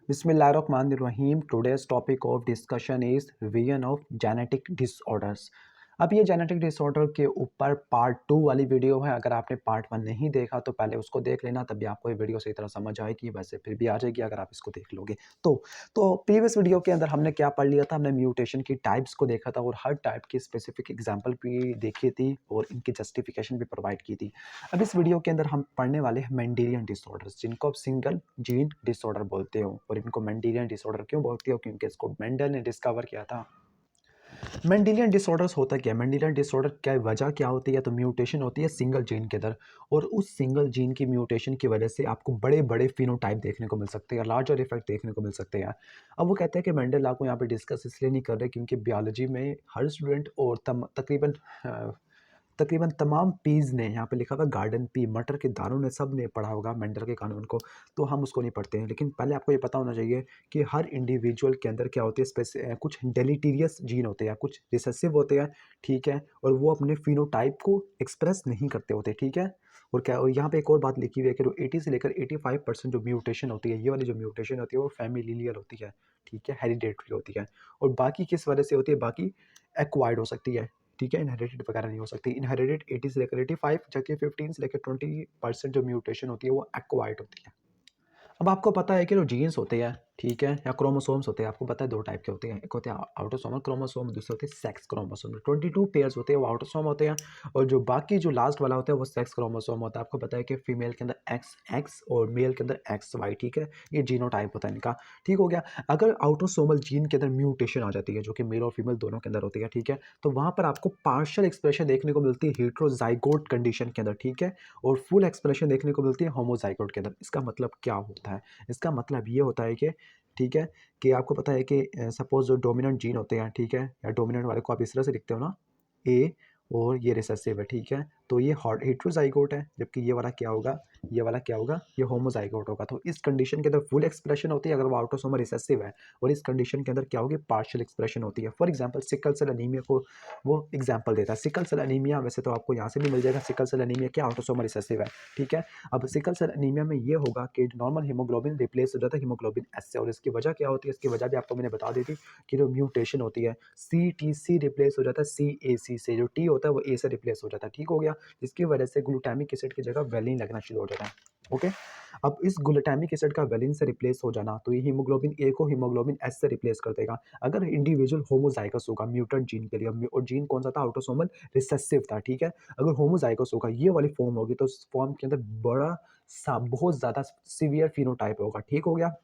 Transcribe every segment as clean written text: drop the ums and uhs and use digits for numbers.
Bismillahirrahmanirrahim. Today's topic of discussion is revision of genetic disorders. अब ये genetic disorder के ऊपर पार्ट 2 वाली वीडियो है। अगर आपने पार्ट 1 नहीं देखा तो पहले उसको देख लेना, तभी आपको ये वीडियो सही तरह समझ आएगी। वैसे फिर भी आ जाएगी अगर आप इसको देख लोगे तो प्रीवियस वीडियो के अंदर हमने क्या पढ़ लिया था, हमने म्यूटेशन की टाइप्स को देखा था और हर टाइप की स्पेसिफिक एग्जांपल भी देखी थी और इनकी जस्टिफिकेशन भी प्रोवाइड की थी। अब इस वीडियो के अंदर हम पढ़ने वाले हैं मेंडेलियन डिसऑर्डर्स, जिनको आप सिंगल जीन डिसऑर्डर बोलते हो। और इनको मेंडेलियन डिसऑर्डर क्यों बोलते हो? क्योंकि इसको मेंडल ने डिस्कवर किया था। मेंडेलियन डिसऑर्डर्स होता क्या है? मेंडेलियन डिसऑर्डर क्या वजह क्या होती है? तो म्यूटेशन होती है सिंगल जीन के अंदर, और उस सिंगल जीन की म्यूटेशन की वजह से आपको बड़े बड़े फिनोटाइप देखने को मिल सकते हैं, लार्जर इफेक्ट देखने को मिल सकते हैं। अब वो कहते हैं कि मेंडल को यहाँ पे डिस्कस इसलिए नहीं कर रहे क्योंकि बायोलॉजी में हर स्टूडेंट और तकरीबन तमाम पीज ने यहाँ पे लिखा हुआ गार्डन पी, मटर के दानों ने सब ने पढ़ा होगा मेंडल के कानून को, तो हम उसको नहीं पढ़ते हैं। लेकिन पहले आपको ये पता होना चाहिए कि हर इंडिविजुअल के अंदर क्या होती है, कुछ डेलीटीरियस जीन होते हैं, कुछ रिसेसिव होते हैं, ठीक है, और वो अपने फिनोटाइप को एक्सप्रेस नहीं करते होते, ठीक है। और क्या, और यहाँ पे एक और बात लिखी हुई है कि जो 80 से लेकर 85% जो म्यूटेशन होती है, ये वाली जो म्यूटेशन होती है वो फैमिलियल होती है, ठीक है, हेरिडेटरी होती है। और बाकी किस वजह से होती है? बाकी एक्वायर्ड हो सकती है, ठीक है, इनहेरिटेड वगैरह नहीं हो सकती। इनहेरिटेड 80 से लेकर 85, जबकि 15 से लेकर 20% जो म्यूटेशन होती है वो एक्वायर्ड होती है। अब आपको पता है कि जो जीन्स होते हैं, ठीक है, या क्रोमोसोम्स होते हैं, आपको पता है दो टाइप के होते हैं। एक होते हैं ऑटोसोमल क्रोमोसोम, दूसरे होते हैं सेक्स क्रोमोसोम। 22 पेयर्स होते हैं वो ऑटोसोम होते हैं, और जो बाकी जो लास्ट वाला होता है वो सेक्स क्रोमोसोम होता है। आपको पता है कि फीमेल के अंदर एक्स एक्स और मेल के अंदर एक्स वाई, ठीक है, ये जीनोटाइप होता है इनका, ठीक हो गया। अगर ऑटोसोमल जीन के अंदर म्यूटेशन आ जाती है, जो कि मेल और फीमेल दोनों के अंदर होती है, ठीक है, तो वहाँ पर आपको पार्शियल एक्सप्रेशन देखने को मिलती है हेट्रोजाइगोट कंडीशन के अंदर, ठीक है, और फुल एक्सप्रेशन देखने को मिलती है होमोजाइगोट के अंदर। इसका मतलब क्या होता है? इसका मतलब ये होता है कि, ठीक है, कि आपको पता है कि सपोज जो डोमिनेंट जीन होते हैं, ठीक है, या डोमिनेंट वाले को आप इस तरह से लिखते हो ना, ए, और ये रिसेसिव है, ठीक है, तो ये हेट्रोजाइगोट है, जबकि ये वाला क्या होगा? ये वाला क्या होगा? ये होमोजाइगोट होगा। तो इस कंडीशन के अंदर फुल एक्सप्रेशन होती है अगर वो ऑटोसोमल रिसेसिव है, और इस कंडीशन के अंदर क्या होगी? पार्शियल एक्सप्रेशन होती है। For example sickle cell anaemia को वो एग्जांपल देता है। सिकल सेल एनीमिया वैसे तो आपको यहाँ से भी मिल जाएगा। सिकल सेल एनीमिया क्या ऑटोसोमल रिसेसिव है, ठीक है। अब सिकल सेल एनीमिया में ये होगा कि नॉर्मल हीमोग्लोबिन रिप्लेस हो जाता है हीमोग्लोबिन एस से, और इसकी वजह क्या होती है? इसकी वजह भी आपको मैंने बता दी थी कि जो म्यूटेशन होती है सी टी सी रिप्लेस हो जाता है सी ए सी से, जो टी होता है वो ए से रिप्लेस हो जाता है, ठीक हो गया, जिसकी वजह से ग्लूटामिक एसिड की जगह वेलिन लगना शुरू हो जाता है। ओके, अब इस ग्लूटामिक एसिड का वेलिन से रिप्लेस हो जाना, तो ये हीमोग्लोबिन ए को हीमोग्लोबिन एस से रिप्लेस कर देगा। अगर इंडिविजुअल होमोजाइगस होगा म्यूटेंट जीन के लिए, और जीन कौन सा था? ऑटोसोमल रिसेसिव था, ठीक है। अगर होमोजाइगस होगा, ये वाली फॉर्म होगी, तो उस फॉर्म के अंदर बड़ा सा बहुत ज़्यादा सीवियर फिनोटाइप होगा, ठीक हो गया।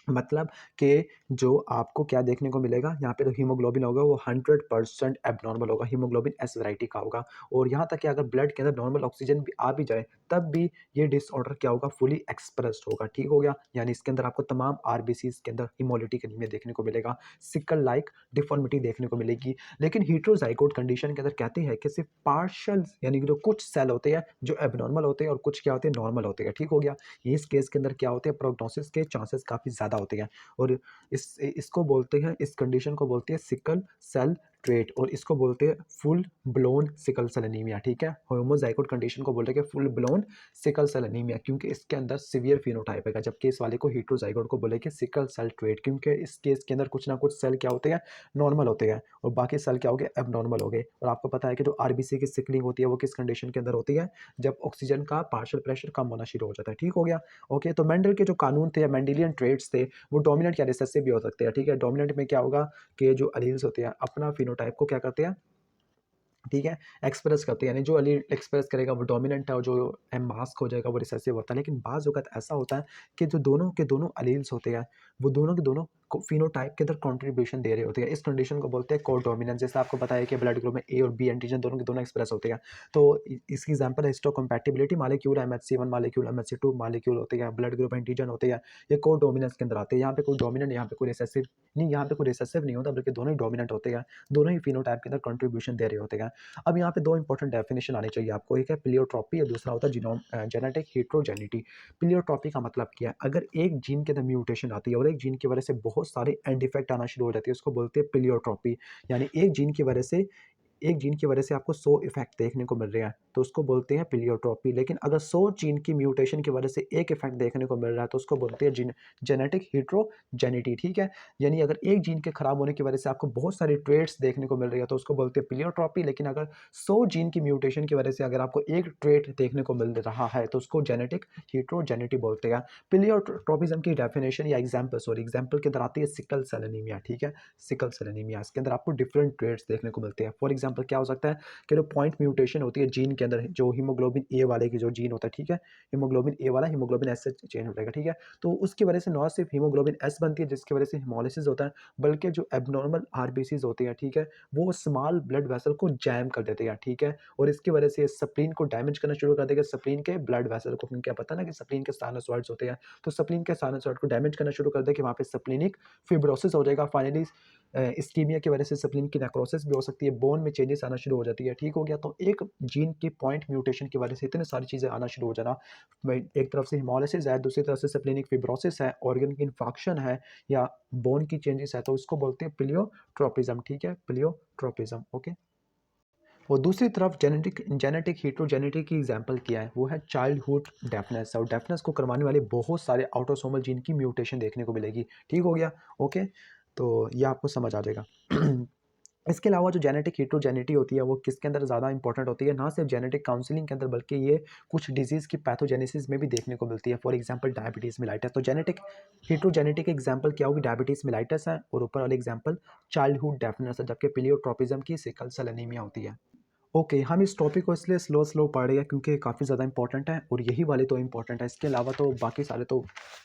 मतलब कि जो आपको क्या देखने को मिलेगा यहाँ पे, जो हीमोग्लोबिन होगा वो 100% एबनॉर्मल होगा, हीमोग्लोबिन एस वैरायटी का होगा। और यहाँ तक कि अगर ब्लड के अंदर नॉर्मल ऑक्सीजन भी आ भी जाए, तब भी ये डिसऑर्डर क्या होगा? फुली एक्सप्रेस्ड होगा, ठीक हो गया। यानी इसके अंदर आपको तमाम आरबीसीज के अंदर हिमोलिटिक एनीमिया देखने को मिलेगा, सिकल लाइक डिफॉर्मिटी देखने को मिलेगी। लेकिन हेट्रोजाइगोट कंडीशन के अंदर कहते हैं कि सिर्फ पार्शियल, यानी कि जो कुछ सेल होते हैं जो एबनॉर्मल होते हैं और कुछ क्या होते हैं? नॉर्मल होते हैं, ठीक हो गया। इस केस के अंदर क्या होते हैं? प्रोग्नोसिस के चांसेस काफ़ी ज़्यादा होते हैं। और इसको बोलते हैं, इस कंडीशन को बोलते हैं सिकल सेल ट्रेट, और इसको बोलते हैं full blown sickle cell anaemia, ठीक है। होमोजाइगोट कंडीशन को बोलते हैं कि full blown sickle cell anaemia, क्योंकि इसके अंदर सीवियर फिनोटाइप है। जबकि इस वाले को हेट्रोजाइगोट को बोले कि सिकल सेल ट्रेट, क्योंकि इस केस के अंदर कुछ ना कुछ सेल क्या होते हैं? नॉर्मल होते हैं, और बाकी सेल क्या हो गए? एबनॉर्मल हो गए। और आपको पता है कि जो आरबीसी की सिकलिंग होती है वो किस कंडीशन के अंदर होती है? जब ऑक्सीजन का पार्शियल प्रेशर कम होना शुरू हो जाता है, ठीक हो गया। ओके, तो मेंडल के जो कानून थे या मेंडेलियन ट्रेट्स थे, वो डोमिनेंट या रिसेसिव भी हो सकते हैं, ठीक है। डोमिनेंट में क्या होगा कि जो एलील्स होते हैं अपना फिनोटाइप को क्या करते हैं? ठीक है, एक्सप्रेस करते हैं, यानी जो एलील एक्सप्रेस करेगा वो डोमिनेंट है, और जो मास्क हो जाएगा वो रिसेसिव होता है। लेकिन बाज़ वक़्त ऐसा होता है कि जो दोनों के दोनों एलील्स होते हैं, वो दोनों के दोनों फिनोटाइप के अंदर कंट्रीब्यूशन दे रहे होते हैं। इस कंडीशन को बोलते हैं कोडोमिनेंस। जैसे आपको पता है कि ब्लड ग्रुप में ए और बी एंटीजन दोनों के दोनों एक्सप्रेस होते हैं। तो इसकी एग्जांपल है histocompatibility molecule, MHC1 molecule, MHC2 molecule होते हैं, ब्लड ग्रुप एंटीजन होते हैं, ये कोडोमिनेंस के अंदर आते हैं। यहाँ पे कोई डोमिनेंट, यहाँ पे कोई रिसेसिव नहीं, यहाँ पे कोई रिसेसिव नहीं होता, बल्कि दोनों ही डोमिनेंट होते हैं, दोनों ही फिनोटाइप के अंदर कंट्रीब्यूशन दे रहे होते हैं। अब यहाँ पे दो इंपॉर्टेंट डेफिनेशन आनी चाहिए आपको, एक है प्लियोट्रॉपी और दूसरा होता है जेनेटिक हेट्रोजेनिटी। प्लियोट्रॉपी का मतलब क्या है? अगर एक जीन के अंदर म्यूटेशन आती है और एक जीन की वजह से बहुत सारे एंड इफेक्ट आना शुरू हो जाती है, उसको बोलते हैं प्लियोट्रॉपी। यानी एक जीन की वजह से एक जीन की वजह से आपको 100 इफेक्ट देखने को मिल रहे हैं तो उसको बोलते हैं प्लियोट्रॉपी। लेकिन अगर 100 जीन की म्यूटेशन की वजह से एक इफेक्ट देखने को मिल रहा है तो उसको बोलते हैं जेनेटिक हेट्रोजेनिटी, ठीक है। यानी अगर एक जीन के खराब होने की वजह से आपको बहुत सारे ट्रेड्स देखने को मिल रही है तो उसको बोलते हैं प्लियोट्रॉपी। लेकिन अगर 100 जीन की म्यूटेशन की वजह से अगर आपको एक ट्रेड देखने को मिल रहा है तो उसको जेनेटिक हेट्रोजेनिटी बोलते हैं। प्लियोट्रॉपिज्म की डेफिनेशन या एग्जाम्पल के अंदर आती है सिकल सेल एनीमिया, ठीक है। सिकल सेल एनीमिया, इसके अंदर आपको डिफरेंट ट्रेड्स देखने को मिलते हैं। फॉर एग्जाम्पल क्या हो सकता है कि जो पॉइंट म्यूटेशन होती है जीन के अंदर, जो हीमोग्लोबिन ए वाले की जो जीन होता है, ठीक है, हीमोग्लोबिन ए वाला हीमोग्लोबिन एस से चेंज हो जाएगा, ठीक है। तो उसकी वजह से न सिर्फ हीमोग्लोबिन एस बनती है जिसकी वजह से हिमोलिसिस होता है, बल्कि जो एबनॉर्मल आरबीसीज होती है, ठीक है, वो स्मॉल ब्लड वेसल को जैम कर देते हैं, ठीक है। और इसकी वजह से स्प्लीन को डैमेज करना शुरू कर देगा, स्प्लीन के ब्लड वेसल को। क्या पता ना कि स्प्लीन के साइनसॉइड्स होते हैं, तो स्प्लीन के साइनसॉइड को डैमेज करना शुरू कर दे कि वहाँ पे स्प्लीनिक फिब्रोसिस हो जाएगा। फाइनली इस्कीमिया की वजह से स्प्लीन की नेक्रोसिस भी हो सकती है, बोन में चेंजेस आना शुरू हो जाती है, ठीक हो गया। तो एक जीन की पॉइंट म्यूटेशन की वजह से इतनी सारी चीज़ें आना शुरू हो जाना, एक तरफ से हिमोलिसिस है, दूसरी तरफ से स्प्लीनिक फिब्रोसिस है, ऑर्गन की इन्फेक्शन है या बोन की चेंजेस है, तो इसको बोलते हैं प्लियोट्रोपिज्म, ठीक है, प्लियोट्रोपिज्म, ओके। और दूसरी तरफ जेनेटिक हेट्रोजेनिटी की एग्जांपल क्या है, वो है चाइल्डहुड डेफनेस। और डेफनेस को करवाने वाले बहुत सारे ऑटोसोमल जीन की म्यूटेशन देखने को मिलेगी, ठीक हो गया, ओके। तो ये आपको समझ आ जाएगा। इसके अलावा जो जेनेटिक हेट्रोजेनिटी होती है वो किसके अंदर ज़्यादा इंपॉर्टेंट होती है, ना सिर्फ जेनेटिक काउंसलिंग के अंदर बल्कि ये कुछ डिजीज़ की पैथोजेनेसिस में भी देखने को मिलती है। For example diabetes mellitus. तो जेनेटिक हेट्रोजेनिटी एग्जांपल क्या होगी, डायबिटीज़ मेलाइटस है, और ऊपर वाले एग्जांपल चाइल्डहुड डेफनेस है, जबकि प्लियोट्रोपिज्म की सिकल सेल एनीमिया होती है। ओके, हम इस टॉपिक को इसलिए स्लो पढ़ रहे हैं क्योंकि काफ़ी ज़्यादा इंपॉर्टेंट है और यही वाले तो इंपॉर्टेंट है। इसके अलावा तो बाकी सारे तो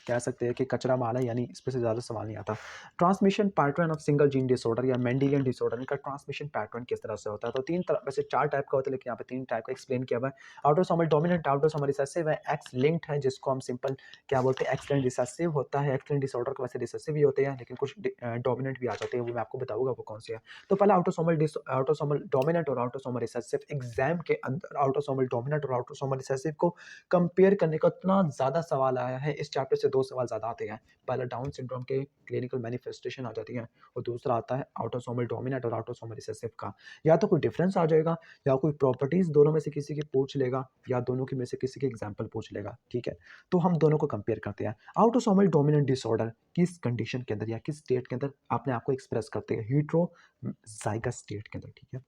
कह सकते हैं कि कचरा माल है, यानी इस पे से ज़्यादा सवाल नहीं आता। Transmission pattern of single gene disorder या मेंडेलियन डिसऑर्डर, इनका ट्रांसमिशन पैटर्न किस तरह से होता है। तो तीन तरह, वैसे 4 टाइप का होता है लेकिन यहाँ पे 3 टाइप का एक्सप्लेन किया हुआ है। ऑटोसोमल डोमिनेंट, ऑटोसोमल रिसेसिव है, एक्स लिंक्ड है जिसको हम सिंपल क्या बोलते हैं, एक्स लिंक्ड रिसेसिव होता है। एक्स लिंक्ड डिसऑर्डर के वैसे रिसेसिव ही होते हैं लेकिन कुछ डोमिनेंट भी आ जाते हैं, वो मैं आपको बताऊंगा वो कौन से है। तो पहला ऑटोसोमल डोमिनेंट और ऑटोसोमल रिसेसिव। एग्जाम के अंदर ऑटोसोमल डोमिनेंट और ऑटोसोमल रिसेसिव को कंपेयर करने का इतना ज़्यादा सवाल आया है, इस चैप्टर से 2 सवाल ज़्यादा आते हैं। पहला डाउन सिंड्रोम के क्लिनिकल मैनिफेस्टेशन आ जाती है और दूसरा आता है ऑटोसोमल डोमिनेंट और ऑटोसोमल रिसेसिव का। या तो कोई डिफरेंस आ जाएगा या कोई प्रॉपर्टीज दोनों में से किसी की पूछ लेगा या दोनों की में से किसी की एग्जाम्पल पूछ लेगा, ठीक है। तो हम दोनों को कंपेयर करते हैं। ऑटोसोमल डोमिनेंट डिसऑर्डर किस कंडीशन के अंदर या किस स्टेट के अंदर अपने आप को एक्सप्रेस करते हैं, हीट्रोजाइगस स्टेट के अंदर, ठीक है।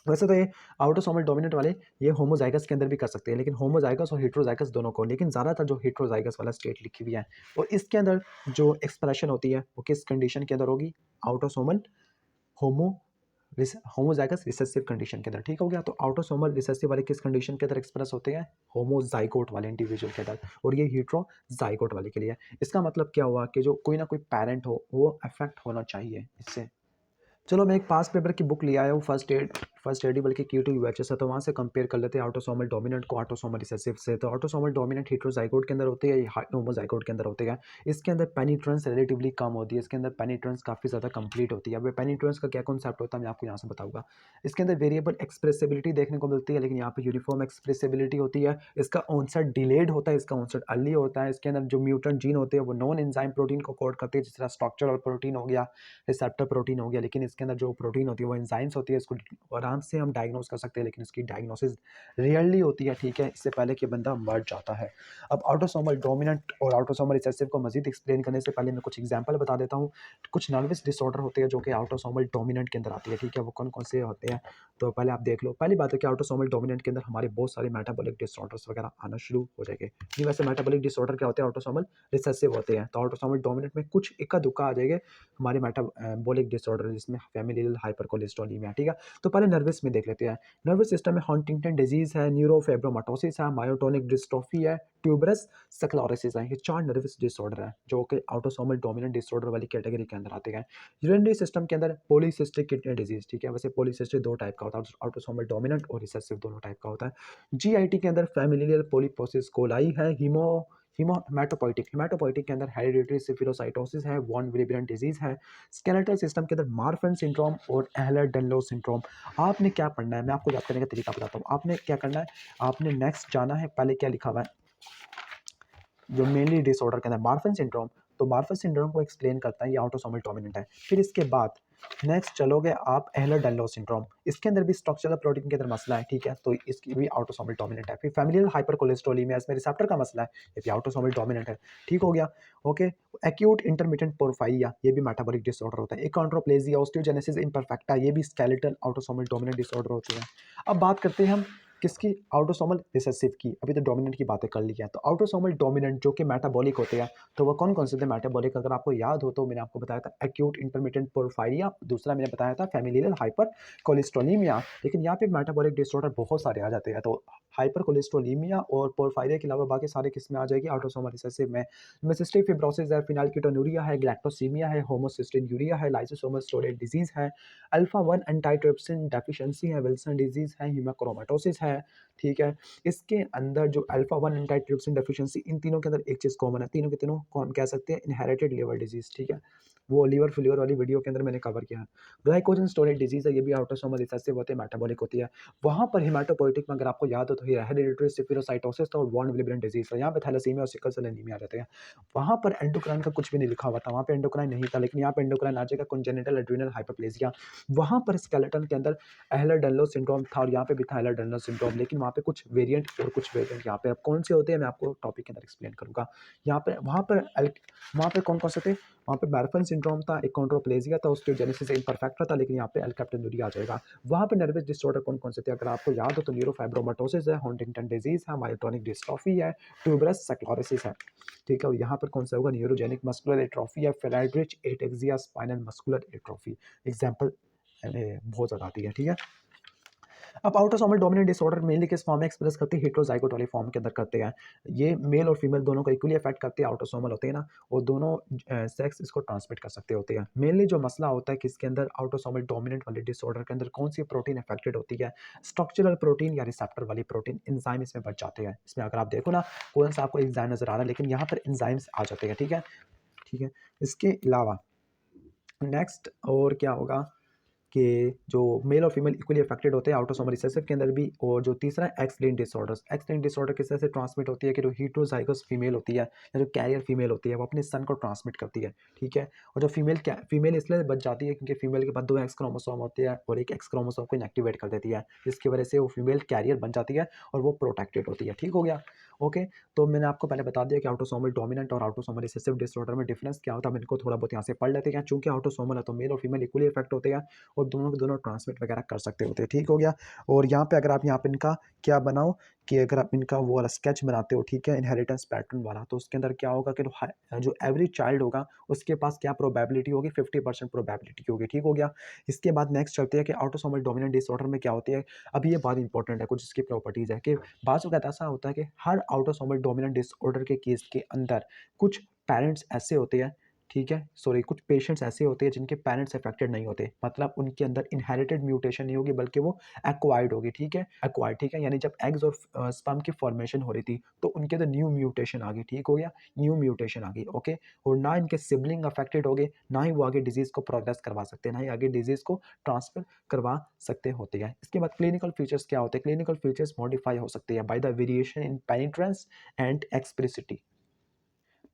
वैसे तो ये ऑटोसोमल डोमिनेंट वाले ये होमोजाइगस के अंदर भी कर सकते हैं, लेकिन होमोजाइगस और हेट्रोजाइगस दोनों को, लेकिन ज़्यादातर जो हेट्रोजाइगस वाला स्टेट लिखी हुई है और इसके अंदर जो एक्सप्रेशन होती है वो किस कंडीशन के अंदर होगी, ऑटोसोमल होमो होमोजाइगस रिसेसिव कंडीशन के अंदर, ठीक हो गया। तो ऑटोसोमल रिसेसिव वाले किस कंडीशन के अंदर एक्सप्रेस होते हैं, होमोजाइगोट वाले इंडिविजुअल के अंदर, और ये हेट्रोजाइगोट वाले के लिए। इसका मतलब क्या हुआ कि जो कोई ना कोई पेरेंट हो वो अफेक्ट होना चाहिए इससे। चलो मैं एक पास पेपर की बुक ले आया हूँ, फर्स्ट एड बल्कि Q2 UHS है, तो वहाँ से कंपेयर कर लेते हैं ऑटोसोमल डोमिनेंट को ऑटोसोमल रिसेसिव से। तो ऑटोसोमल डोमिनेंट हेट्रोजाइगोट के अंदर होती है, होमोजाइगोट के अंदर होते हैं। इसके अंदर पेनिट्रेंस रिलेटिवली कम होती है, इसके अंदर पेनिट्रेंस काफ़ी ज़्यादा कंप्लीट होती है। अब पेनिट्रेंस का क्या कॉन्सेप्ट होता है मैं आपको यहाँ से बताऊँगा। इसके अंदर वेरिएबल एक्सप्रेसिबिलिटी देखने को मिलती है, लेकिन यहाँ पे यूनिफॉर्म एक्सप्रेसिबिलिटी होती है। इसका ऑनसेट डिलेड होता है, इसका ऑनसेट अर्ली होता है। इसके अंदर जो म्यूटेंट जीन होते हैं वो नॉन एंजाइम प्रोटीन को कोड करते हैं, जिस तरह स्ट्रक्चरल प्रोटीन हो गया, रिसेप्टर प्रोटीन हो गया। लेकिन इसके अंदर जो प्रोटीन होती है वो एंजाइम्स होती है, इसको आराम से हम डायग्नोस कर सकते हैं, लेकिन इसकी डायग्नोसिस रियरली होती है, ठीक है, इससे पहले कि बंदा मर जाता है। अब ऑटोसोमल डोमिनेंट और ऑटोसोमल रिसेसिव को मजीद एक्सप्लेन करने से पहले मैं कुछ एग्जांपल बता देता हूँ। कुछ नर्वस डिसऑर्डर होते हैं जो कि ऑटोसोमल डोमिनेंट के अंदर आती है, ठीक है, वो कौन कौन से होते हैं। तो पहले आप देख लो। पहली बात है कि ऑटोसोमल डोमिनेंट के अंदर हमारे बहुत सारे मेटाबॉलिक डिसऑर्डर्स वगैरह आना शुरू हो जाएंगे। जी, वैसे मेटाबॉलिक डिसऑर्डर क्या होते हैं, ऑटोसोमल रिसेसिव होते हैं। तो ऑटोसोमल डोमिनेंट में कुछ इक्का दुक्का आ जाएंगे हमारे मेटाबॉलिक डिसऑर्डर, जिसमें फैमिलियल हाइपरकोलेस्टेरोलेमिया, ठीक है। तो पहले नर्वस में देख लेते हैं। नर्वस सिस्टम में हंटिंगटन डिजीज है, न्यूरोफाइब्रोमाटोसिस है, मायोटोनिक डिस्ट्रोफी है, ट्यूबरस स्क्लेरोसिस है। ये 4 नर्वस डिसऑर्डर है जो कि ऑटोसोमल डोमिनेंट डिसऑर्डर वाली कैटेगरी के अंदर आते हैं। यूरिनरी सिस्टम के अंदर पॉलीसिस्टिक किडनी डिजीज, ठीक है। वैसे पॉलीसिस्टिक 2 टाइप का होता है, ऑटोसोमल डोमिनेंट और रिसेसिव दोनों टाइप का होता है। जीआईटी के अंदर फैमिलियल पॉलीपोसिस कोलाई है। हेमाटोपोइटिक के अंदर हेरिडिटरी सिफिलोसाइटोसिस है, वॉन विलियन डिजीज है। स्केलेटल सिस्टम के अंदर मार्फन सिंड्रोम और एहलर-डनलोस सिंड्रोम। आपने क्या पढ़ना है, मैं आपको याद करने का तरीका बताता हूँ। आपने क्या करना है, आपने नेक्स्ट जाना है, पहले क्या लिखा हुआ है जो मेनली डिसऑर्डर के अंदर मार्फन सिंड्रोम, तो मार्फन सिंड्रोम को एक्सप्लेन करता है, ये ऑटोसोमल डोमिनेंट है। फिर इसके बाद नेक्स्ट चलोगे आप एहलर-डैनियल सिंड्रोम, इसके अंदर भी स्ट्रक्चरल प्रोटीन के अंदर मसला है, ठीक है? तो इसकी भी ऑटोसोमल डोमिनेंट है। फिर फैमिलियल हाइपरकोलेस्टेरोलेमिया, इसमें रिसेप्टर का मसला है, ये भी ऑटोसोमल डोमिनेंट है, ठीक हो गया? ओके, एक्यूट इंटरमिटेंट पोर्फायरिया, ये भी मेटाबॉलिक डिसऑर्डर होता है। अचोंड्रोप्लेसिया, ऑस्टियोजेनेसिस इम्परफेक्टा, ये भी स्केलेटल ऑटोसोमल डोमिनेंट डिसऑर्डर होते हैं। अब बात करते हैं हम किसकी, ऑटोसोमल रिसेसिव की। अभी तो डोमिनेंट की बातें कर ली है, तो ऑटोसोमल डोमिनेंट जो कि मेटाबॉलिक होते हैं, तो वो कौन कौन से थे मेटाबॉलिक, अगर आपको याद हो तो मैंने आपको बताया था एक्यूट इंटरमिटेंट पोर्फायरिया, दूसरा मैंने बताया था फैमिलियल हाइपर कोलेस्ट्रोलीमिया। लेकिन यहाँ पे मेटाबॉलिक डिसऑर्डर बहुत सारे आ जाते हैं, तो हाइपर कोलेस्ट्रोलीमिया और पोर्फायरिया के अलावा बाकी सारे किस में आ जाएगी, ऑटोसोमल रिसेसिव में। सिस्टिक फिब्रोसिस है, फिनाइलकीटोनुरिया है, ग्लैक्टोसीमिया है, होमोसिस्टिनयूरिया है, लाइसोसोमल स्टोरेज डिजीज है, अल्फा 1 एंटीट्रिप्सिन डेफिशिएंसी है, विल्सन डिजीज है, हीमोक्रोमेटोसिस है, ठीक है? इसके अंदर जो अल्फा 1 एंटीट्रिप्सिन डेफिशिएंसी, इन तीनों के अंदर एक चीज़ कॉमन है, तीनों के तीनों को हम कह सकते हैं इनहेरिटेड लिवर डिजीज़, ठीक है? वो लिवर फेल्योर वाली वीडियो के अंदर मैंने कवर किया है। ग्लाइकोजन स्टोरेज डिजीज़ है, ये भी ऑटोसोमल रिसेसिव होती है, मेटाबॉलिक होती है। वहाँ पर हेमाटोपोइएटिक में अगर आपको याद हो तो ये हेरेडिटरी सिफिलोसाइटोसिस था और वॉन विलिब्रियन डिजीज़ था। यहाँ पे थैलेसीमिया और सिकल सेल एनीमिया आ जाते हैं। वहाँ पर एंडोक्राइन का कुछ भी नहीं लिखा हुआ था, वहाँ पे एंडोक्राइन नहीं था, लेकिन यहाँ पे एंडोक्राइन आ जाएगा, कंजेनिटल एड्रेनल हाइपरप्लेजिया। वहाँ पर स्केलेटन के अंदर एहलर-डैनियल सिंड्रोम था और यहाँ पे भी था एहलर-डैनियल सिंड्रोम, लेकिन वहाँ पे कुछ वेरिएंट और कुछ वेरिएंट यहाँ पे अब कौन से होते हैं मैं आपको टॉपिक के अंदर एक्सप्लेन करूँगा। यहाँ पे वहाँ पे कौन-कौन से थे? वहाँ पे मार्फन सिंड्रोम था, अचोंड्रोप्लेसिया था, ऑस्टियोजेनेसिस इम्परफेक्टा था, लेकिन यहाँ पे एल-कैप्टोनुरिया आ जाएगा। वहाँ पे नर्वस डिसऑर्डर कौन-कौन से थे? अगर आपको याद हो तो न्यूरोफाइब्रोमाटोसिस है, हंटिंगटन डिजीज़ है, मायोटोनिक डिस्ट्रॉफी है, ट्यूबरस स्क्लेरोसिस है, ठीक है? और यहाँ पर कौन सा होगा? न्यूरोजेनिक मस्कुलर एट्रोफी है, Friedreich ataxia, spinal muscular atrophy. Example बहुत ज़्यादा आती है, ठीक है? अब ऑटोसोमल डोमिनेंट डिसऑर्डर मेनली किस फॉर्म में एक्सप्रेस करते हैं? हेटेरोजाइगोट वाले फॉर्म के अंदर करते हैं। ये मेल और फीमेल दोनों को इक्वली अफेक्ट करते हैं, ऑटोसोमल होते हैं ना, और दोनों सेक्स इसको ट्रांसमिट कर सकते होते हैं। मेनली जो मसला होता है किसके अंदर, ऑटोसोमल डोमिनेंट वाले डिसऑर्डर के अंदर कौन सी प्रोटीन अफेक्टेड होती है? स्ट्रक्चरल प्रोटीन या रिसेप्टर वाली प्रोटीन, एंजाइम इसमें बच जाते हैं। इसमें अगर आप देखो ना, कौन सा आपको एंजाइम नजर आ रहा है, लेकिन यहाँ पर एंजाइम्स आ जाते हैं, ठीक है? ठीक है। इसके अलावा नेक्स्ट और क्या होगा कि जो मेल और फीमेल इक्वली अफेक्टेड होते हैं ऑटोसोमल रिसेसिव के अंदर भी। और जो तीसरा है x linked disorders, x linked disorder किस तरह से ट्रांसमिट होती है कि जो हेटेरोजाइगस फीमेल होती है या जो कैरियर फीमेल होती है वो अपने सन को ट्रांसमिट करती है, ठीक है? और जो फीमेल इसलिए बच जाती है क्योंकि फीमेल के पास 2 एक्स क्रोमोसोम होते हैं और एक एक्स क्रोमोसोम को इनएक्टिवेट कर देती है, जिसकी वजह से वो फीमेल कैरियर बन जाती है और वो प्रोटेक्टेड होती है, ठीक हो गया? ओके, तो मैंने आपको पहले बता दिया कि ऑटोसोमल डोमिनेंट और ऑटोसोमल रिसेसिव डिसऑर्डर में डिफरेंस क्या होता है। हम इनको थोड़ा बहुत यहाँ से पढ़ लेते हैं। चूंकि ऑटोसोमल है तो मेल और फीमेल इक्वली इफेक्ट होते हैं और दोनों के दोनों ट्रांसमिट वगैरह कर सकते होते हैं, ठीक हो गया? और यहाँ पे अगर आप यहाँ पे इनका क्या बनाओ कि अगर आप इनका वो वाला स्केच बनाते हो, ठीक है, इनहेरिटेंस पैटर्न वाला, तो उसके अंदर क्या होगा कि जो एवरेज चाइल्ड होगा उसके पास क्या प्रोबेबिलिटी होगी, 50% प्रोबेबिलिटी होगी, ठीक हो गया? इसके बाद नेक्स्ट चलते हैं कि ऑटोसोमल डोमिनेंट डिसऑर्डर में क्या होती है। अभी ये बात इंपॉर्टेंट है, कुछ इसकी प्रॉपर्टीज है कि बाज़ वक़्त ऐसा होता है कि हर ऑटोसोमल डोमिनेंट डिसऑर्डर के केस के अंदर कुछ पेरेंट्स ऐसे होते हैं, ठीक है, सॉरी, कुछ पेशेंट्स ऐसे होते हैं जिनके पेरेंट्स अफेक्टेड नहीं होते, मतलब उनके अंदर इनहेरिटेड म्यूटेशन नहीं होगी बल्कि वो एक्वायर्ड होगी, ठीक है, एक्वायर्ड, ठीक है, यानी जब एग्स और स्पर्म की फॉर्मेशन हो रही थी तो उनके अंदर न्यू म्यूटेशन आ गई, ठीक हो गया, न्यू म्यूटेशन आ गई, ओके। और ना इनके सिबलिंग अफेक्टेड हो गए, ना ही वो आगे डिजीज को प्रोग्रेस करवा सकते हैं, ना ही आगे डिजीज को ट्रांसफर करवा सकते होते हैं। इसके बाद क्लिनिकल फीचर्स क्या होते हैं? क्लिनिकल फीचर्स मॉडिफाई हो सकते हैं by the variation in penetrance and expressivity.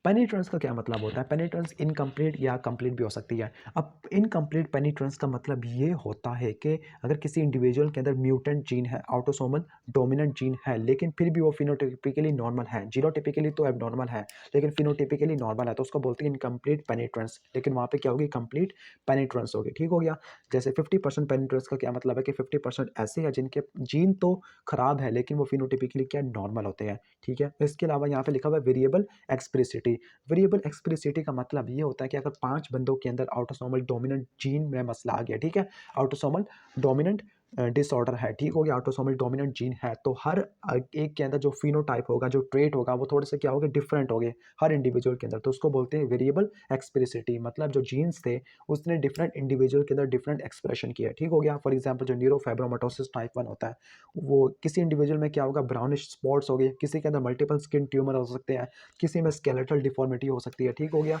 Penetrance का क्या मतलब होता है? पेनिट्रेंस इनकम्प्लीट या कंप्लीट भी हो सकती है। अब इनकम्प्लीट पेनिट्रेंस का मतलब ये होता है कि अगर किसी इंडिविजुअल के अंदर म्यूटेंट जीन है, ऑटोसोमल डोमिनेंट जीन है, लेकिन फिर भी वो फिनोटाइपिकली नॉर्मल है, जीनोटाइपिकली तो एबनॉर्मल है लेकिन फिनोटाइपिकली नॉर्मल है, तो उसको बोलते हैं इनकम्प्लीट पेनिट्रेंस। लेकिन वहाँ पे क्या होगी? कंप्लीट पेनिट्रेंस होगी, ठीक हो गया? जैसे 50% पेनिट्रेंस का क्या मतलब है कि 50% ऐसे हैं जिनके जीन तो खराब है लेकिन वो फिनोटाइपिकली क्या नॉर्मल होते हैं, ठीक है? इसके अलावा यहाँ पे लिखा हुआ है वेरिएबल एक्सप्रेसिटी। वेरिएबल एक्सप्रेसिटी का मतलब ये होता है कि अगर 5 बंदों के अंदर ऑटोसोमल डोमिनेंट जीन में मसला आ गया, ठीक है, ऑटोसोमल डोमिनेंट डिसऑर्डर है, ठीक हो गया, ऑटोसोमल डोमिनेंट जीन है, तो हर एक के अंदर जो फिनोटाइप होगा, जो ट्रेट होगा, वो थोड़े से क्या होगा? डिफरेंट होंगे हर इंडिविजुअल के अंदर, तो उसको बोलते हैं वेरिएबल एक्सप्रेसिटी। मतलब जो जीन्स थे उसने डिफरेंट इंडिविजुअल के अंदर डिफरेंट एक्सप्रेशन किया, ठीक हो गया? फॉर एग्जाम्पल जो न्यूरोफाइब्रोमाटोसिस टाइप 1 होता है वो किसी इंडिविजुअल में क्या होगा? ब्राउनिश स्पॉट्स हो गए, किसी के अंदर मल्टीपल स्किन ट्यूमर हो सकते हैं, किसी में स्केलेटल डिफॉर्मिटी हो सकती है, ठीक हो गया?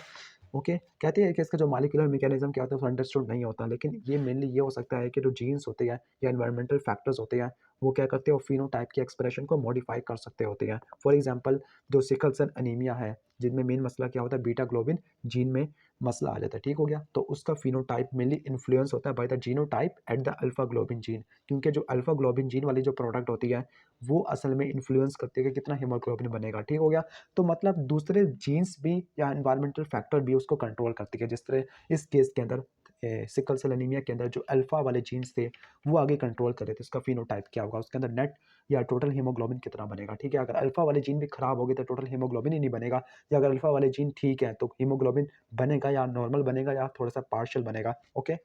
ओके, कहते हैं कि इसका जो मॉलिक्यूलर मैकेनिज्म क्या होता है वो अंडरस्टूड नहीं होता, लेकिन ये मेनली ये हो सकता है कि जो जीन्स होते हैं या एनवायरमेंटल फैक्टर्स होते हैं वो क्या करते हैं, फिनोटाइप के एक्सप्रेशन को मॉडिफाई कर सकते होते हैं। फॉर एग्जांपल जो सिकल सेल एनीमिया है, जिनमें मेन मसला क्या होता है, बीटा ग्लोबिन जीन में मसला आ जाता है, ठीक हो गया। तो उसका फिनोटाइप मेनली इन्फ्लुएंस होता है by the genotype at the alpha globin gene, क्योंकि जो अल्फा ग्लोबिन जीन वाली जो प्रोडक्ट होती है वो असल में इन्फ्लुएंस करती है कि कितना हीमोग्लोबिन बनेगा, ठीक हो गया। तो मतलब दूसरे जीन्स भी या एनवायरमेंटल फैक्टर भी उसको कंट्रोल करती है, जिस तरह इस केस के अंदर सिकल सेल एनीमिया के अंदर जो अल्फा वाले जीन्स थे वो आगे कंट्रोल कर रहे थे उसका फिनोटाइप क्या होगा, उसके अंदर नेट या टोटल हीमोग्लोबिन कितना बनेगा, ठीक है। अगर अल्फा वाले जीन भी खराब हो गए तो टोटल हीमोग्लोबिन ही नहीं बनेगा, या अगर अल्फा वाले जीन ठीक है तो हीमोग्लोबिन बनेगा या नॉर्मल बनेगा या थोड़ा सा पार्शियल बनेगा, ओके।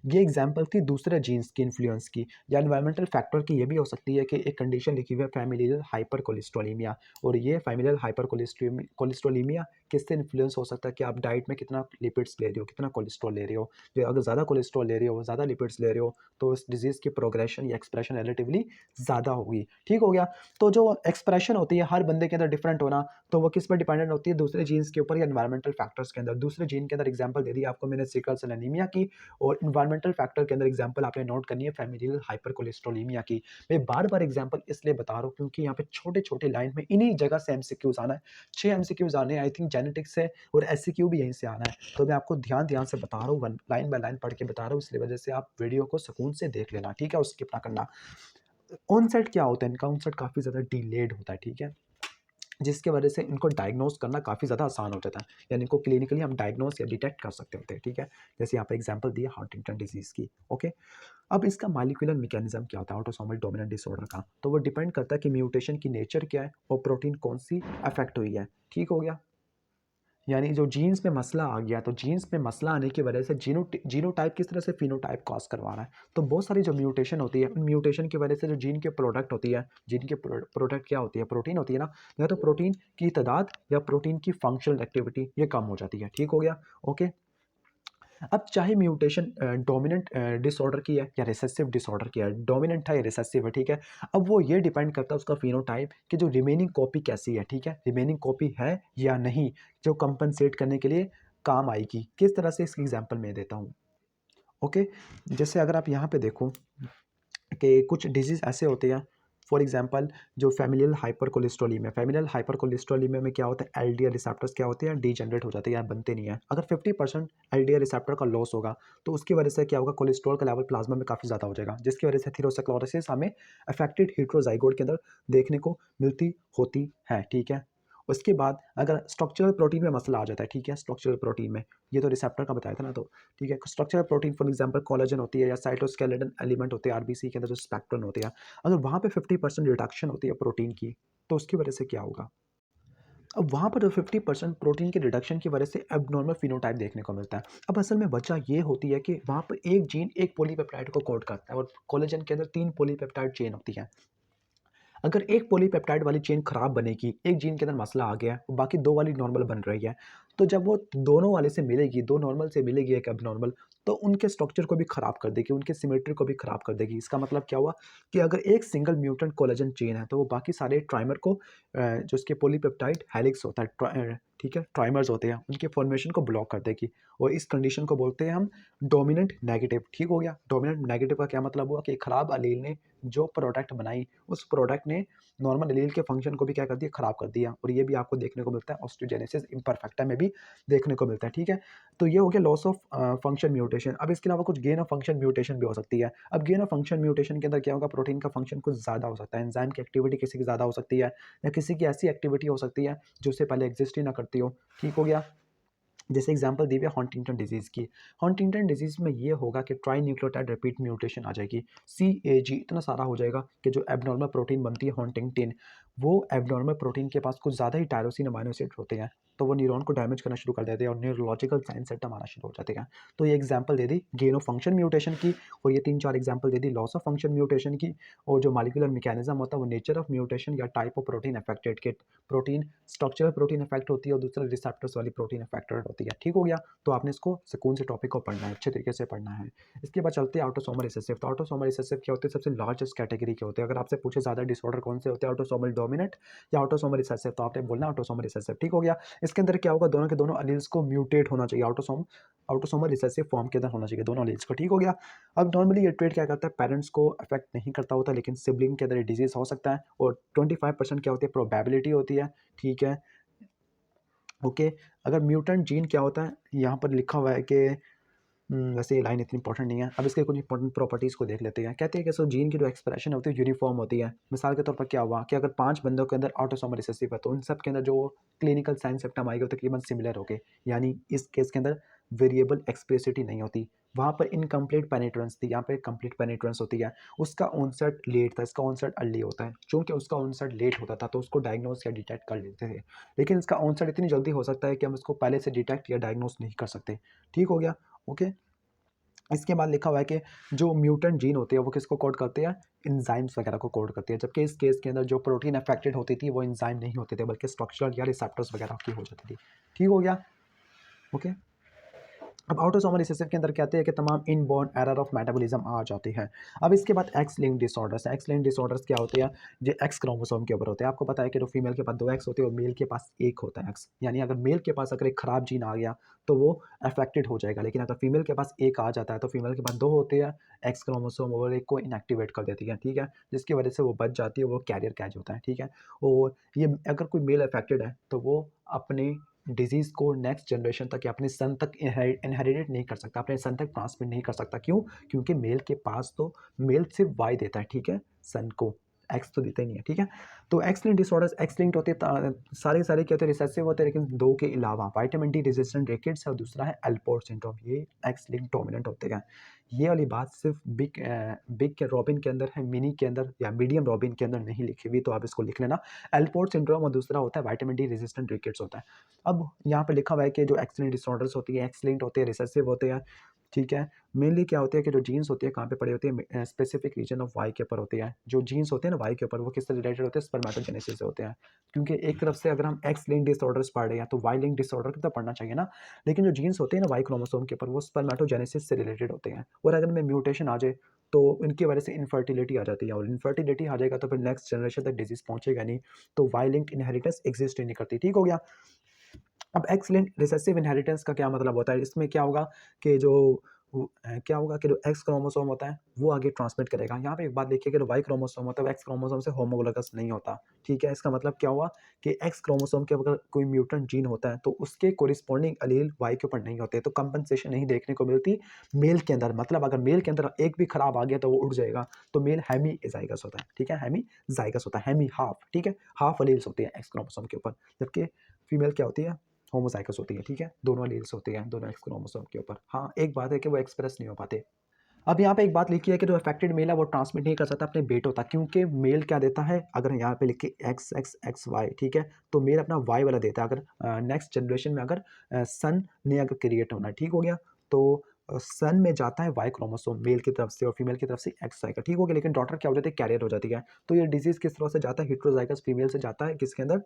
ये एग्जाम्पल थी दूसरे जीन्स की इन्फ्लुएंस की, या एनवायरमेंटल फैक्टर की ये भी हो सकती है कि एक कंडीशन लिखी हुई है फैमिलियल हाइपर कोलेस्ट्रोलीमिया, और ये फैमिलियल हाइपर कोलेस्ट्रोलीमिया किससे इन्फ्लुएंस हो सकता है कि आप डाइट में कितना लिपिड्स ले रहे हो, कितना कोलेस्ट्रॉल ले रहे हो। जो अगर ज़्यादा कोलेस्ट्रॉल ले रहे हो, ज़्यादा लिपिड्स ले रहे हो, तो इस डिजीज़ की प्रोग्रेशन या एक्सप्रेशन रिलेटिवली ज़्यादा होगी, ठीक हो गया। तो जो एक्सप्रेशन होती है हर बंदे के अंदर डिफरेंट होना, तो वो किस पर डिपेंडेंट होती है, दूसरे जीन्स के ऊपर या एनवायरमेंटल फैक्टर्स के अंदर। दूसरे जीन के अंदर एग्जाम्पल दे दी आपको मैंने सिकल सेल एनीमिया की, और इन्वायरमेंटल फैक्टर के अंदर एग्जांपल आपने नोट करनी है फैमिलियल हाइपरकोलेस्ट्रोलेमिया की। मैं बार-बार एग्जांपल इसलिए बता रहा हूँ क्योंकि यहाँ पे छोटे-छोटे लाइन में इन्हीं जगह से एमसीक्यूज़ आना है। 6 एमसीक्यूज़ आने हैं आई थिंक जेनेटिक्स से, और एससीक्यू भी यहीं से आना है। तो मैं आपको ध्यान-ध्यान से बता रहा हूँ, वन लाइन बाय लाइन पढ़ के बता रहा हूँ, इसलिए वजह से आप वीडियो को सुकून से देख लेना, ठीक है? और स्किप ना करना। ऑनसेट क्या होता है इनका? ऑनसेट काफ़ी ज़्यादा डिलेड होता है, ठीक है? जिसकी वजह से इनको डायग्नोस करना काफ़ी ज़्यादा आसान हो जाता है, यानी इनको क्लिनिकली हम डायग्नोस या डिटेक्ट कर सकते होते हैं, ठीक है। जैसे यहाँ पे एग्जांपल दिया हंटिंगटन डिजीज़ की, ओके। अब इसका मॉलिक्यूलर मैकेनिज्म क्या होता है ऑटोसोमल डोमिनेंट डिसऑर्डर का, तो वो डिपेंड करता है कि म्यूटेशन की नेचर क्या है और प्रोटीन कौन सी अफेक्ट हुई है, ठीक हो गया। यानी जो जीन्स में मसला आ गया, तो जीन्स में मसला आने की वजह से जीनोटाइप किस तरह से फिनोटाइप कॉज करवा रहा है। तो बहुत सारी जो म्यूटेशन होती है, उन म्यूटेशन की वजह से जो जीन के प्रोडक्ट होती है, जीन के प्रोडक्ट क्या होती है, प्रोटीन होती है ना, या तो प्रोटीन की तादाद या प्रोटीन की फंक्शनल एक्टिविटी ये कम हो जाती है, ठीक हो गया, ओके। अब चाहे म्यूटेशन डोमिनेंट डिसऑर्डर की है या रिसेसिव डिसऑर्डर की है, डोमिनेंट है या रिसेसिव है, ठीक है। अब वो ये डिपेंड करता है उसका फिनोटाइप कि जो रिमेनिंग कॉपी कैसी है, ठीक है, रिमेनिंग कॉपी है या नहीं, जो कंपनसेट करने के लिए काम आएगी। किस तरह से इसकी एग्जांपल मैं देता हूँ, ओके। जैसे अगर आप यहाँ पे देखो कि कुछ डिजीज़ ऐसे होते हैं, फॉर एग्जांपल जो फैमिलियल हाइपर कोलेस्ट्रोलीमिया में क्या होता है, एलडीएल रिसेप्टर्स क्या होते हैं, डीजनरेट हो जाते हैं या बनते नहीं है। अगर 50% एलडीएल रिसेप्टर का लॉस होगा तो उसकी वजह से क्या होगा, कोलेस्ट्रॉल का लेवल प्लाज्मा में काफ़ी ज़्यादा हो जाएगा, जिसकी वजह से थीरोस्क्लेरोसिस हमें अफेक्टेड हेटेरोजाइगोट के अंदर देखने को मिलती होती है, ठीक है। उसके बाद अगर स्ट्रक्चरल प्रोटीन में मसला आ जाता है, ठीक है, स्ट्रक्चरल प्रोटीन में, ये तो रिसेप्टर का बताया था ना, तो ठीक है, structural protein for example collagen होती है या साइटोस्केलेटन एलिमेंट होते हैं आरबीसी के अंदर जो स्पेक्ट्रम होते हैं, अगर वहाँ पे 50% रिडक्शन होती है प्रोटीन की, तो उसकी वजह से क्या होगा। अब वहाँ पर जो 50% प्रोटीन के रिडक्शन की वजह से एब्नॉर्मल फिनोटाइप देखने को मिलता है। अब असल में वजह ये होती है कि वहाँ पर एक जीन एक पॉलीपेप्टाइड को कोड करता है, और कोलेजन के अंदर 3 पॉलीपेप्टाइड चेन होती है। अगर एक पॉलीपेप्टाइड वाली चेन खराब बनेगी, एक जीन के अंदर मसला आ गया, बाकी 2 वाली नॉर्मल बन रही है, तो जब वो दोनों वाले से मिलेगी, 2 नॉर्मल से मिलेगी एक एब्नॉर्मल, तो उनके स्ट्रक्चर को भी खराब कर देगी, उनके सिमेट्री को भी खराब कर देगी। इसका मतलब क्या हुआ कि अगर एक सिंगल म्यूटेंट कोलेजन चेन है, तो वो बाकी सारे ट्राइमर को जो उसके पॉलीपेप्टाइड हेलिक्स होता है, ठीक है, ट्राइमर्स होते हैं, उनके फॉर्मेशन को ब्लॉक कर देगी, और इस कंडीशन को बोलते हैं हम डोमिनेंट नेगेटिव, ठीक हो गया। डोमिनेंट नेगेटिव का क्या मतलब हुआ कि खराब एलील ने जो प्रोडक्ट बनाई, उस प्रोडक्ट ने नॉर्मल एलील के फंक्शन को भी क्या कर दिया, खराब कर दिया, और ये भी आपको देखने को मिलता है ऑस्टियोजेनेसिस इम्परफेक्टा में भी देखने को मिलता है, ठीक है। तो ये हो गया लॉस ऑफ फंक्शन म्यूटेशन। अब इसके अलावा कुछ गेन ऑफ फंक्शन म्यूटेशन भी हो सकती है। अब गेन ऑफ फंक्शन म्यूटेशन के अंदर क्या होगा, प्रोटीन का फंक्शन कुछ ज़्यादा हो सकता है, एंजाइम की एक्टिविटी किसी की ज़्यादा हो सकती है, या किसी की ऐसी एक्टिविटी हो सकती है जो उससे पहले एग्जिस्ट ही ना करती हो, ठीक हो गया। जैसे एग्जांपल दी हुई है हंटिंगटन डिजीज़ की। हंटिंगटन डिजीज़ में ये होगा कि ट्राई न्यूक्लियोटाइड रिपीट म्यूटेशन आ जाएगी, CAG इतना सारा हो जाएगा कि जो एब्नॉर्मल प्रोटीन बनती है हंटिंगटिन, वो एब्नॉर्मल प्रोटीन के पास कुछ ज़्यादा ही टायरोसिन अमाइनो एसिड होते हैं, तो वो न्यूरॉन को डैमेज करना शुरू कर देते हैं और न्यूरोलॉजिकल साइन सिम्पटम आना शुरू हो जाते हैं। तो ये example they the gain of function mutation की, और ये 3-4 example they the loss of function mutation की, और जो मॉलिक्यूलर मैकेनिज्म होता है वो नेचर ऑफ म्यूटेशन या टाइप ऑफ प्रोटीन अफेक्टेड के, प्रोटीन स्ट्रक्चरल प्रोटीन अफेक्ट होती है और दूसरा रिसेप्टर्स वाली प्रोटीन अफेक्टेड होती है, ठीक हो गया। तो आपने इसको सुकून से टॉपिक को पढ़ना है, अच्छे तरीके से पढ़ना है। इसके बाद चलते हैं ऑटोसोमल रिसेसिव। तो ऑटोसोमल रिसेसिव क्या होते हैं, सबसे लार्जेस्ट कैटेगरी के होते हैं। अगर आपसे पूछे ज़्यादा डिसऑर्डर कौन से होते हैं, ऑटोसोमल डोमिनेंट या ऑटोसोमल रिसेसिव, तो आपने बोलना ऑटोसोमल रिसेसिव, ठीक हो गया। इसके अंदर क्या होगा, दोनों के दोनों अलील्स को म्यूटेट होना चाहिए, ऑटोसोमल रिसेसिव फॉर्म के अंदर होना चाहिए दोनों अलील्स को, ठीक हो गया। अब नॉर्मली ये ट्रेट क्या करता है, पेरेंट्स को अफेक्ट नहीं करता होता, लेकिन सिबलिंग के अंदर डिजीज हो सकता है, और 25% क्या होती है, प्रोबेबिलिटी होती है, ठीक है। ओके, अगर म्यूटेंट जीन क्या होता है, यहाँ पर लिखा हुआ है कि वैसे ये लाइन इतनी इंपॉर्टेंट नहीं है। अब इसके कुछ इंपॉर्टेंट प्रॉपर्टीज़ को देख लेते हैं। कहते हैं कि सो जीन की जो एक्सप्रेशन होती है यूनिफॉर्म होती है। मिसाल के तौर पर क्या हुआ कि अगर 5 बंदों के अंदर ऑटोसोमल रिसेसिव है, तो उन सब के अंदर जो क्लिनिकल साइन सिम्पटम आएंगे वो तकरीबन सिमिलर होंगे, यानी इस केस के अंदर वेरिएबल एक्सप्रेसिटी नहीं होती। वहाँ पर इनकम्प्लीट पेनिट्रेंस थी, यहाँ पे कंप्लीट पेनिट्रेंस होती है। उसका ऑनसेट लेट था, इसका ऑनसेट अर्ली होता है। चूँकि उसका ऑनसेट लेट होता था तो उसको डायग्नोस या डिटेक्ट कर लेते थे, लेकिन इसका ऑनसेट इतनी जल्दी हो सकता है कि हम इसको पहले से डिटेक्ट या डायग्नोस नहीं कर सकते, ठीक हो गया। ओके, इसके बाद लिखा हुआ है कि जो म्यूटेंट जीन होते हैं वो किसको कोड करते हैं, एंजाइम्स वगैरह को कोड करते हैं, जबकि इस केस के अंदर जो प्रोटीन अफेक्टेड होती थी वो एंजाइम नहीं होते थे, बल्कि स्ट्रक्चरल या रिसेप्टर्स वगैरह की हो जाती थी, ठीक हो गया। ओके, अब ऑटोसोमल रिसेसिव के अंदर कहते हैं कि तमाम इनबॉर्न एरर ऑफ मेटाबॉलिज्म आ जाती है। अब इसके बाद x link disorders. X link disorders क्या होते हैं, जो एक्स क्रोमोसोम के ऊपर होते हैं। आपको पता है कि जो फीमेल के पास 2 एक्स होते हैं और मेल के पास 1 होता है एक्स, यानी अगर मेल के पास अगर एक खराब जीन आ गया तो वो अफेक्टेड हो जाएगा, लेकिन अगर फीमेल के पास 1 आ जाता है तो फीमेल के पास 2 होते हैं एक्स क्रोमोसोम, और एक को इनएक्टिवेट कर देती है, ठीक है, जिसकी वजह से वो बच जाती है, वो कैरियर कैच होता है, ठीक है। और ये अगर कोई मेल अफेक्टेड है तो वो अपने डिजीज़ को नेक्स्ट जनरेशन तक या अपने सन तक इनहेरिटेट नहीं कर सकता, अपने सन तक ट्रांसमिट नहीं कर सकता। क्यों? क्योंकि मेल के पास तो मेल सिर्फ वाई देता है, ठीक है, सन को एक्स तो देता ही नहीं है, ठीक है। तो x linked disorders, x linked होते हैं सारे सारे क्या होते हैं, रिसेसिव होते हैं, लेकिन 2 के अलावा विटामिन डी रेजिस्टेंट रिकेट्स है और दूसरा है एल्पोर्ट सिंड्रोम, ये एक्स लिंक्ड डोमिनेंट होते हैं। ये वाली बात सिर्फ बिग के रॉबिन के अंदर है, मिनी के अंदर या मीडियम रॉबिन के अंदर नहीं लिखी हुई, तो आप इसको लिख लेना। एल्पोर्ट सिंड्रोम और दूसरा होता है विटामिन डी रेजिस्टेंट रिकेट्स होता है। अब यहाँ पे लिखा हुआ है कि जो एक्स लिंक्ड डिसऑर्डर्स होती है, एक्स लिंक्ड होते हैं, रिसेसिव होते हैं, ठीक है। मेनली क्या होती है कि जो जीन्स होती है कहाँ पे पड़ी होती है, स्पेसिफिक रीजन ऑफ वाई के ऊपर होती है। जो जीन्स होते हैं ना वाई के ऊपर, वो किससे रिलेटेड होते हैं, स्पर्मेटोजेनेसिस से होते हैं। क्योंकि एक तरफ से अगर हम एक्स लिंक डिसऑर्डर्स पढ़ रहे हैं तो वाई लिंक डिसऑर्डर की तो पढ़ना चाहिए ना, लेकिन जो जीन्स होते हैं ना वाई क्रोमोसोम के ऊपर, वो स्पर्मेटोजेनेसिस से रिलेटेड होते हैं, और अगर में म्यूटेशन आ जाए तो इनकी वजह से इनफर्टिलिटी आ जाती है, और इनफर्टिलिटी आ जाएगा तो फिर नेक्स्ट जनरेशन तक डिजीज पहुंचेगा नहीं, तो वाई लिंक इनहेरिटेंस एग्जिस्ट ही नहीं करती, ठीक हो गया। अब एक्स लिंक्ड रिसेसिव इनहेरिटेंस का क्या मतलब होता है, इसमें क्या होगा कि जो क्या होगा कि जो एक्स क्रोमोसोम होता है वो आगे ट्रांसमिट करेगा। यहाँ पे एक बात देखिए कि जो वाई क्रोमोसोम होता है वो एक्स क्रोमोसोम से होमोलोगस नहीं होता, ठीक है। इसका मतलब क्या हुआ कि एक्स क्रोमोसोम के अगर कोई म्यूटेंट जीन होता है तो उसके कोरिस्पॉन्डिंग अलील वाई के ऊपर नहीं होते, तो कंपनसेशन नहीं देखने को मिलती मेल के अंदर। मतलब अगर मेल के अंदर एक भी खराब आ गया तो वो उड़ जाएगा, तो मेल हेमी जाइगस होता है, ठीक है, हेमी जाइगस होता है, हेमी हाफ, ठीक है, हाफ अलील्स होती है एक्स क्रोमोसोम के ऊपर, जबकि फीमेल क्या होती है, होमोजाइगस होती है, ठीक है, दोनों एलील्स होते हैं दोनों एक्स क्रोमोसोम के ऊपर। हाँ, एक बात है कि वो एक्सप्रेस नहीं हो पाते। अब यहाँ पे एक बात लिखी है कि जो अफेक्टेड मेल है वो ट्रांसमिट नहीं कर सकता अपने बेटों तक, क्योंकि मेल क्या देता है, अगर यहाँ पे लिखे एक्स एक्स एक्स वाई, ठीक है, तो मेल अपना वाई वाला देता है। अगर नेक्स्ट जनरेशन में अगर सन ने अगर क्रिएट होना है, ठीक हो गया, तो सन में जाता है वाई क्रोमोसोम मेल की तरफ से और फीमेल की तरफ से एक्स आएगा, ठीक हो गया। लेकिन डॉटर क्या हो जाती है, कैरियर हो जाती है। तो ये डिजीज किस तरह से जाता है, हेट्रोजाइगस फीमेल से जाता है किसके अंदर,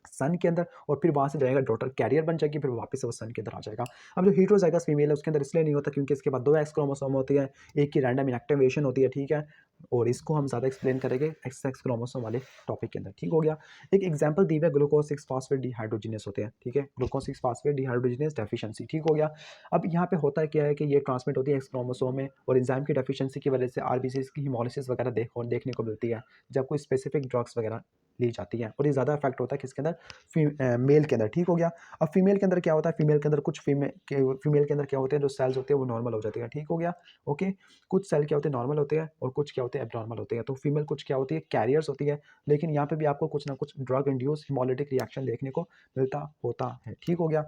सन के अंदर, और फिर वहाँ से जाएगा डॉटर कैरियर बन जाएगी, फिर वापस से वो सन के अंदर आ जाएगा। अब जो हेट्रोजाइगस फीमेल है उसके अंदर इसलिए नहीं होता क्योंकि इसके बाद 2 एक्स क्रोमोसोम होती है, एक की रैंडम इनएक्टिवेशन होती है, ठीक है, और इसको हम ज़्यादा एक्सप्लेन करेंगे एक्स एक्स क्रोमोसोम वाले टॉपिक के अंदर, ठीक हो गया। एक एग्जांपल दी है ग्लूकोज 6 फास्फेट डिहाइड्रोजिनेस होते हैं, ठीक है, ग्लूकोज 6 फास्फेट डिहाइड्रोजिनेस डेफिशिएंसी, ठीक हो गया। अब यहाँ पे होता है क्या है कि ये ट्रांसमिट होती है एक्स क्रोमोसोम में, और एंजाइम की डेफिशिएंसी की वजह से आरबीसीज की हिमोलिसिस वगैरह देखने को मिलती है जब कोई स्पेसिफिक ड्रग्स वगैरह ली जाती है, और ये ज़्यादा इफेक्ट होता है किसके अंदर, मेल के अंदर, ठीक हो गया। अब फीमेल के अंदर क्या होता है, फीमेल के अंदर कुछ फीमेल के अंदर क्या होते हैं, जो सेल्स होते हैं वो नॉर्मल हो जाती है, ठीक हो गया। ओके, कुछ सेल क्या होते हैं, नॉर्मल होते हैं, और कुछ क्या होते हैं, एब्नॉर्मल होते हैं। तो फीमेल कुछ क्या होती है, कैरियर्स होती है, लेकिन यहाँ पे भी आपको कुछ ना कुछ ड्रग इंड्यूस हिमोलिटिक रिएक्शन देखने को मिलता होता है, ठीक हो गया।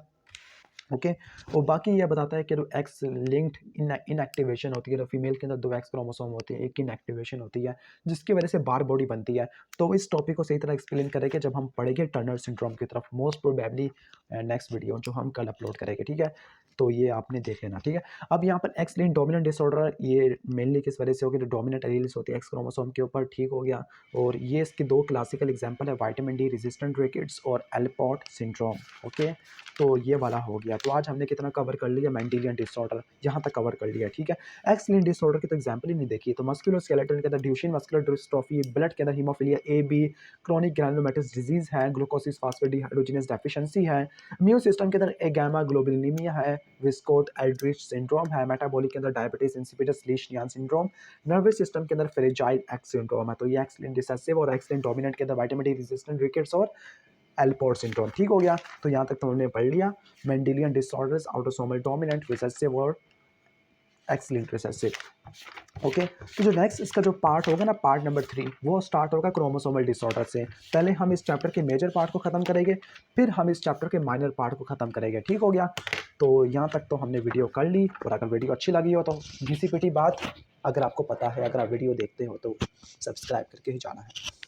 ओके, और बाकी ये बताता है कि जो एक्स लिंक्ड इनएक्टिवेशन होती है, तो फीमेल के अंदर 2 एक्स क्रोमोसोम होती है, एक की इनएक्टिवेशन होती है, जिसकी वजह से बार बॉडी बनती है। तो इस टॉपिक को सही तरह एक्सप्लेन करेंगे जब हम पढ़ेंगे टर्नर सिंड्रोम की तरफ, मोस्ट प्रोबेबली नेक्स्ट वीडियो जो हम कल अपलोड करेंगे, ठीक है, तो ये आपने देख लेना, ठीक है। अब यहाँ पर एक्स लिंक्ड डोमिनेंट डिसऑर्डर ये मेनली किस वजह से होगी, जो डोमिनेंट एलील्स होती है एक्स क्रोमोसोम के ऊपर, ठीक हो गया। और ये इसके 2 क्लासिकल एग्जाम्पल है, विटामिन डी रेजिस्टेंट रिकेट्स और एल्पॉट सिंड्रोम। ओके, तो ये वाला हो गया। तो आज हमने कितना कवर कर लिया, मेंडेलियन डिसऑर्डर यहाँ तक कवर कर लिया, ठीक है। एक्स लिंक्ड डिसऑर्डर की तो एग्जांपल ही नहीं देखी। तो मस्कुलोस्केलेटल के अंदर ड्यूशेन मस्कुलर डिस्ट्रोफी, ब्लड के अंदर haemophilia A B, chronic granulomatous disease है, ग्लूकोसिस फास्फेट डिहाइड्रोजिनेस डेफिशिएंसी है, इम्यून सिस्टम के अंदर ए गामा ग्लोबुलिनीमिया है, विस्कोट एल्ड्रिच सिंड्रोम है, मेटाबॉलिक के अंदर diabetes insipidus Lesch Nyhan syndrome, nervous system के अंदर फ्रेजाइल एक्स सिंड्रोम है। तो ये एक्स लिंक्ड रिसेसिव और एक्स लिंक्ड डोमिनेंट के अंदर विटामिन डी रेजिस्टेंट रिकेट्स और एल्पोर्ट सिंड्रोम, ठीक हो गया। तो यहाँ तक तो हमने पढ़ लिया Mendelian disorders, autosomal dominant, recessive और एक्स लिंक्ड रिसेसिव। ओके, तो जो नेक्स्ट इसका जो पार्ट होगा ना, पार्ट नंबर 3, वो स्टार्ट होगा क्रोमोसोमल डिसऑर्डर से। पहले हम इस चैप्टर के मेजर पार्ट को ख़त्म करेंगे, फिर हम इस चैप्टर के माइनर पार्ट को ख़त्म करेंगे, ठीक हो गया। तो यहाँ तक तो हमने वीडियो कर ली, और अगर वीडियो अच्छी लगी हो तो घिसी पिटी बात, अगर आपको पता है, अगर आप वीडियो देखते हो तो सब्सक्राइब करके ही जाना है।